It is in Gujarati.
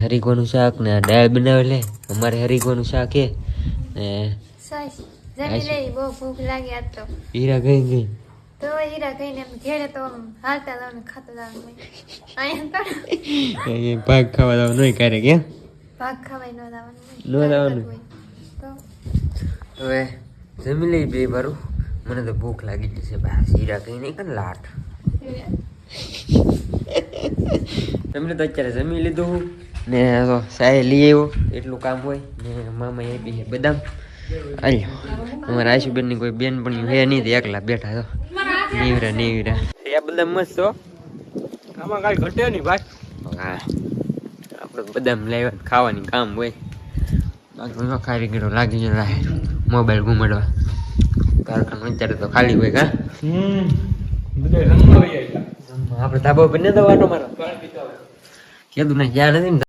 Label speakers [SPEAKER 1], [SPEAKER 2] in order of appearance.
[SPEAKER 1] હરીગોનું શાક ને દાળ બનાવે લે અમારે હરીગોનું શાક હે ને
[SPEAKER 2] જમી લઈ બહુ ભૂખ લાગી આજ તો
[SPEAKER 1] હીરા ગઈ
[SPEAKER 2] તો હીરા કહીને એમ ઘેરે તો આમ હાલતા જવાનું ખાતા જવાનું અહીંયા
[SPEAKER 1] એ ભાગ ખાવા જવાનું નહીં ક્યારેક કે
[SPEAKER 2] ભાગ ખાવાય ન જવાનું તો
[SPEAKER 1] હવે જમી લઈ બે બારું મને તો ભૂખ લાગી જશે બસ હીરા કઈ નહીં કે લાટ તમને તો અત્યારે જમી લીધું ને સાહેબ લઈ આવ્યો એટલું કામ હોય ને મામા આપી છે બદામ આલ્યો અમારા આશુબેનની કોઈ બેન પણ હે નહીં એકલા બેઠા તો નીવરા એ બદામ મસ્ત હો આમાં કાંઈ ઘટે નહીં ભાઈ હા આપણે બદામ લાવ્યા ખાવાની કામ હોય બાકી ખારી ગયો લાગી ગયો મોબાઈલ ઘુમાડવા કારખાનું અત્યારે તો ખાલી હોય કા આપણે ધાબા ઉપર ને દવાનો મારો કીધું ને જ્યાં નથી ને